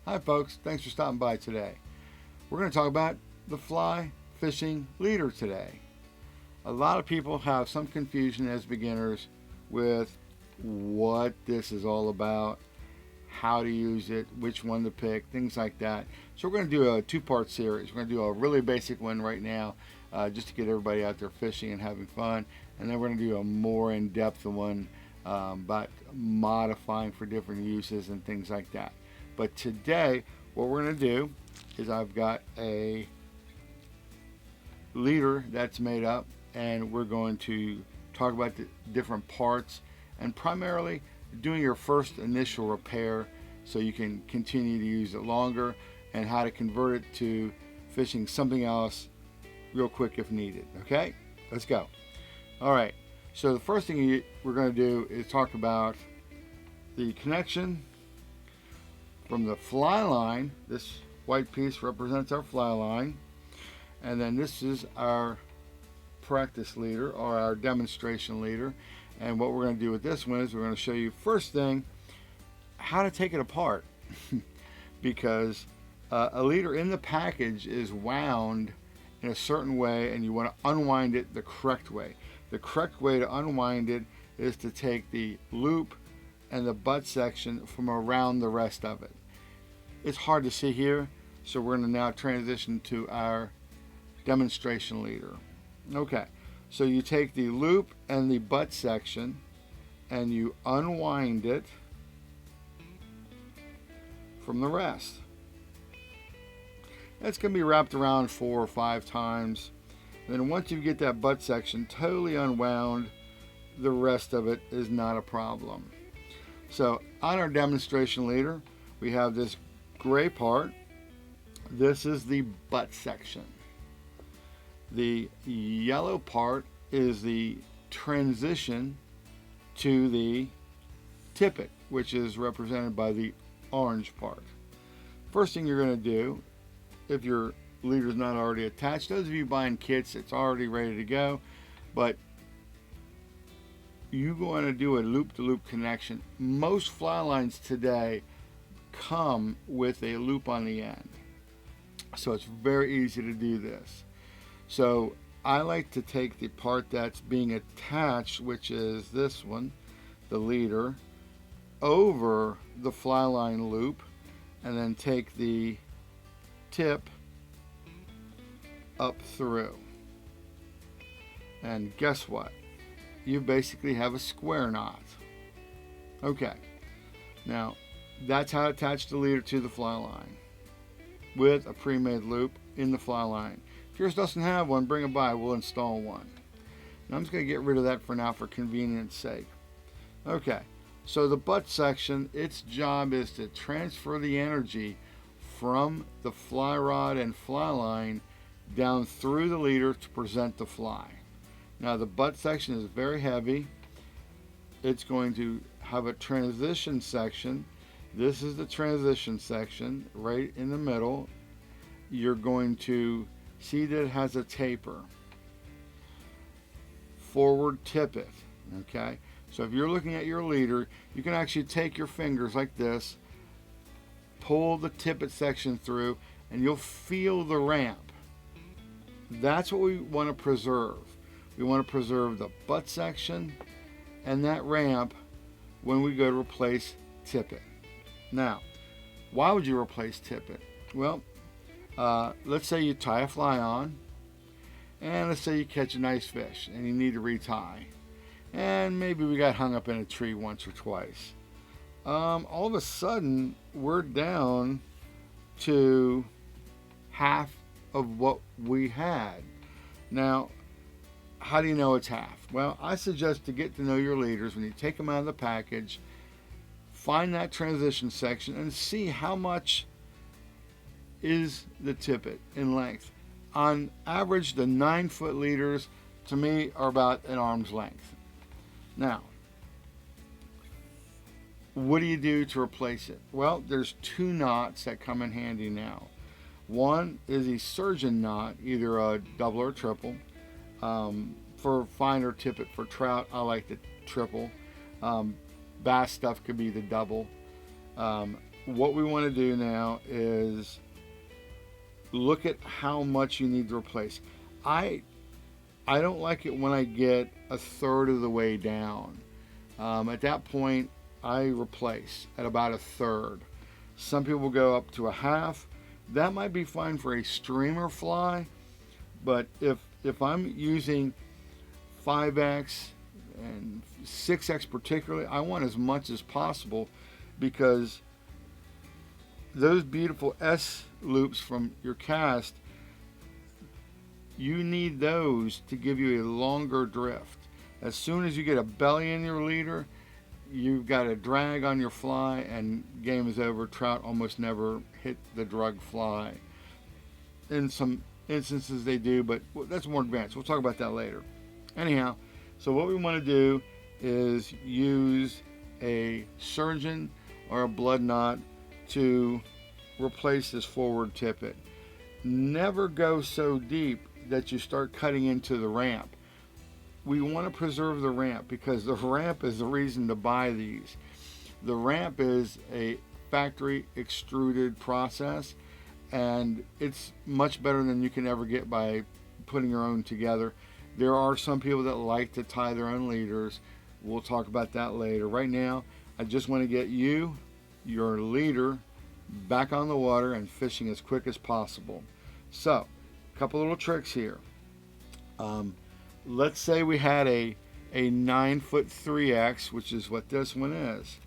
Hi folks, thanks for stopping by today. We're going to talk about the fly fishing leader today. A lot of people have some confusion as beginners with what this is all about, how to use it, which one to pick, things like that. So we're going to do a two-part series. We're going to do a really basic one right now just to get everybody out there fishing and having fun. And then we're going to do a more in-depth one about modifying for different uses and things like that. But today, what we're going to do is I've got a leader that's made up, and we're going to talk about the different parts and primarily doing your first initial repair so you can continue to use it longer, and how to convert it to fishing something else real quick if needed. Okay, let's go. All right, so the first thing we're going to do is talk about the connection from the fly line. This white piece represents our fly line, and then this is our practice leader or our demonstration leader. And what we're going to do with this one is we're going to show you first thing how to take it apart because a leader in the package is wound in a certain way, and you want to unwind it the correct way. The correct way to unwind it is to take the loop and the butt section from around the rest of it. It's hard to see here, so we're going to now transition to our demonstration leader. Okay, so you take the loop and the butt section and you unwind it from the rest. That's going to be wrapped around 4 or 5 times. And then once you get that butt section totally unwound, the rest of it is not a problem. So on our demonstration leader, we have this gray part. This is the butt section. The yellow part is the transition to the tippet, which is represented by the orange part. First thing you're going to do, if your leader is not already attached, those of you buying kits, it's already ready to go, but you want to do a loop-to-loop connection. Most fly lines today come with a loop on the end, so it's very easy to do this. So I like to take the part that's being attached, which is this one, the leader, over the fly line loop, and then take the tip up through. And guess what? You basically have a square knot. Okay, now that's how to attach the leader to the fly line with a pre-made loop in the fly line. If yours doesn't have one, bring it by, we'll install one. Now I'm just going to get rid of that for now for convenience sake. Okay, so the butt section, its job is to transfer the energy from the fly rod and fly line down through the leader to present the fly. Now the butt section is very heavy. It's going to have a transition section. This is the transition section right in the middle. You're going to see that it has a taper. Forward tippet. Okay, so if you're looking at your leader, you can actually take your fingers like this, pull the tippet section through, and you'll feel the ramp. That's what we want to preserve. We want to preserve the butt section and that ramp when we go to replace tippet. Now, why would you replace tippet? Well, let's say you tie a fly on, and let's say you catch a nice fish and you need to retie, and maybe we got hung up in a tree once or twice. All of a sudden we're down to half of what we had. Now, how do you know it's half? Well, I suggest to get to know your leaders, when you take them out of the package, find that transition section and see how much is the tippet in length. On average, the 9-foot leaders to me are about an arm's length. Now, what do you do to replace it? Well, there's 2 knots that come in handy now. One is a surgeon knot, either a double or triple. For finer tippet, for trout, I like the triple. Bass stuff could be the double. what we want to do now is look at how much you need to replace. I don't like it when I get a third of the way down. At that point, I replace at about a third. Some people go up to a half. That might be fine for a streamer fly, but if I'm using 5X and 6X particularly, I want as much as possible, because those beautiful S loops from your cast, you need those to give you a longer drift. As soon as you get a belly in your leader, you've got a drag on your fly and game is over. Trout almost never hit the drug fly. In some instances they do, but that's more advanced. We'll talk about that later. Anyhow, so what we want to do is use a surgeon or a blood knot to replace this forward tippet. Never go so deep that you start cutting into the ramp. We want to preserve the ramp, because the ramp is the reason to buy these. The ramp is a factory extruded process, and it's much better than you can ever get by putting your own together. There are some people that like to tie their own leaders. We'll talk about that later. Right now, I just want to get you, your leader, back on the water and fishing as quick as possible. So, a couple little tricks here. Let's say we had a 9-foot 3X, which is what this one is.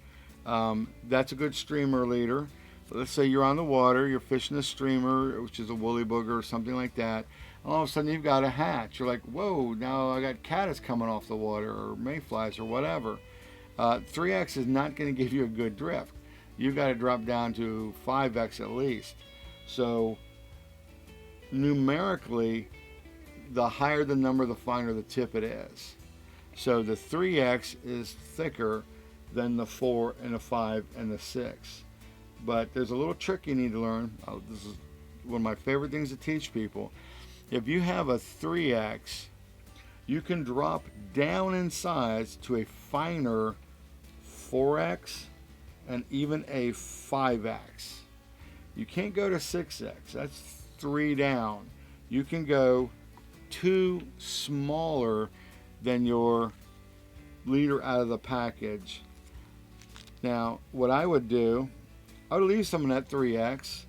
That's a good streamer leader. But let's say you're on the water, you're fishing a streamer, which is a woolly booger or something like that. All of a sudden you've got a hatch. You're like, whoa, now I got caddis coming off the water, or mayflies, or whatever. 3X is not going to give you a good drift. You've got to drop down to 5X at least. So numerically, the higher the number, the finer the tippet is. So the 3X is thicker than the 4 and the 5 and the 6. But there's a little trick you need to learn. This is one of my favorite things to teach people. If you have a 3X, you can drop down in size to a finer 4X and even a 5X. You can't go to 6X. That's 3 down. You can go 2 smaller than your leader out of the package. Now, what I would do, I would leave some of that 3X,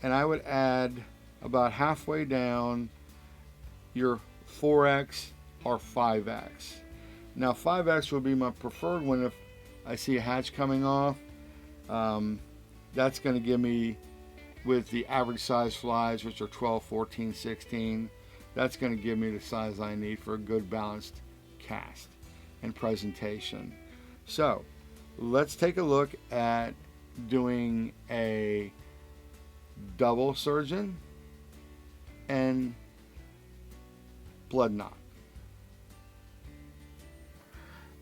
and I would add about halfway down your 4X or 5X. Now, 5X would be my preferred one if I see a hatch coming off. That's going to give me, with the average size flies, which are 12, 14, 16, that's going to give me the size I need for a good balanced cast and presentation. So let's take a look at doing a double surgeon and blood knot.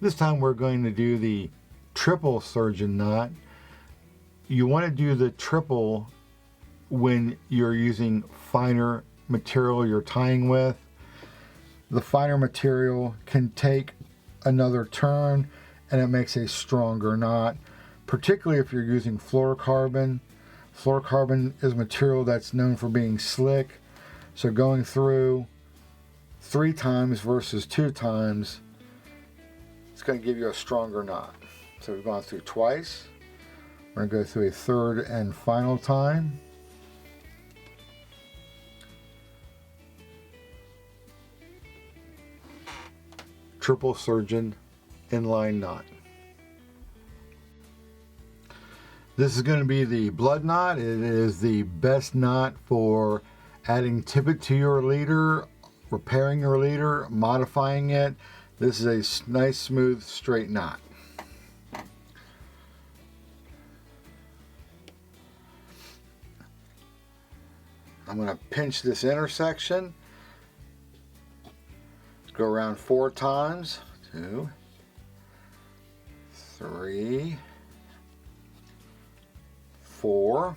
This time we're going to do the triple surgeon knot. You want to do the triple when you're using finer material you're tying with. The finer material can take another turn and it makes a stronger knot, particularly if you're using fluorocarbon. Fluorocarbon is material that's known for being slick, so going through 3 times versus 2 times, it's going to give you a stronger knot. So we've gone through twice. We're going to go through a third and final time. Triple surgeon inline knot. This is going to be the blood knot. It is the best knot for adding tippet to your leader, repairing your leader, modifying it. This is a nice, smooth, straight knot. I'm going to pinch this intersection. Go around 4 times. 2, 3, 4.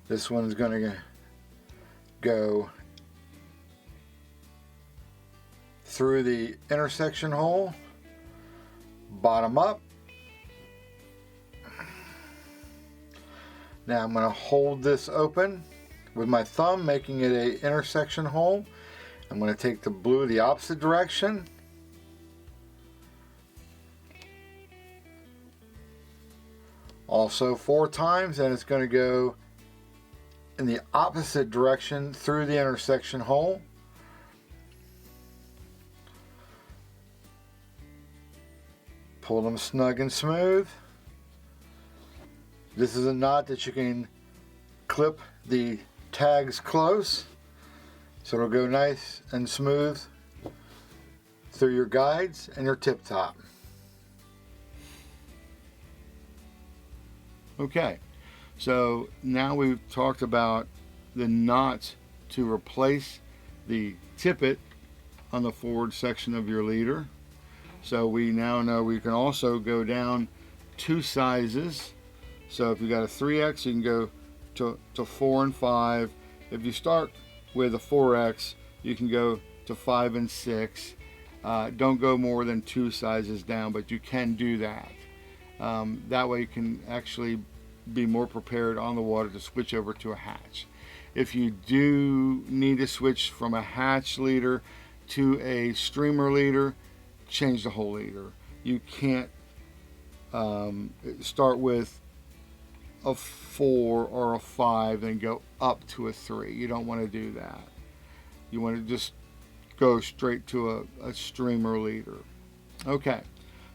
This one's going to go through the intersection hole, bottom up, Now I'm going to hold this open with my thumb, making it an intersection hole. I'm going to take the blue the opposite direction. Also 4 times, and it's going to go in the opposite direction through the intersection hole. Pull them snug and smooth. This is a knot that you can clip the tags close, so it'll go nice and smooth through your guides and your tip top. Okay, so now we've talked about the knots to replace the tippet on the forward section of your leader. So we now know we can also go down 2 sizes. So if you got a 3X, you can go to 4 and 5. If you start with a 4X, you can go to 5 and 6. Don't go more than 2 sizes down, but you can do that. That way you can actually be more prepared on the water to switch over to a hatch. If you do need to switch from a hatch leader to a streamer leader, change the whole leader. You can't start with a 4 or a 5 and go up to a 3. You don't want to do that. You want to just go straight to a streamer leader. Okay,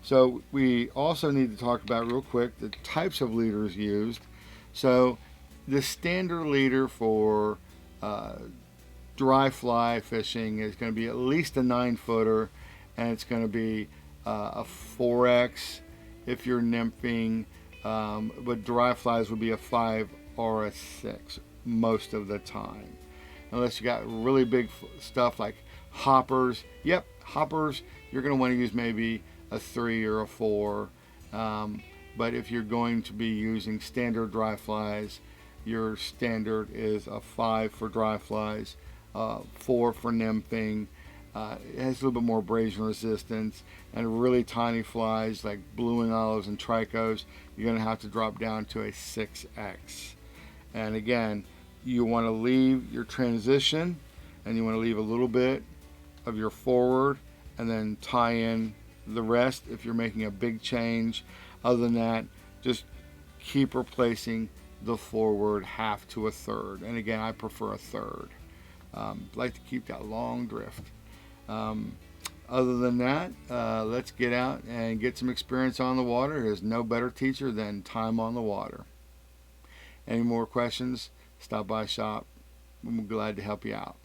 so we also need to talk about real quick the types of leaders used. So the standard leader for dry fly fishing is going to be at least a 9-footer, and it's going to be a 4X if you're nymphing, but dry flies would be a 5 or a 6 most of the time, unless you got really big stuff like hoppers. Yep, hoppers, you're going to want to use maybe a 3 or a 4, but if you're going to be using standard dry flies, your standard is a 5 for dry flies, 4 for nymphing. It has a little bit more abrasion resistance, and really tiny flies like blue and olives and tricos, you're going to have to drop down to a 6X. And again, you want to leave your transition, and you want to leave a little bit of your forward, and then tie in the rest if you're making a big change. Other than that, just keep replacing the forward half to a third. And again, I prefer a third. Like to keep that long drift. Other than that, let's get out and get some experience on the water. There's no better teacher than time on the water. Any more questions? Stop by shop. I'm glad to help you out.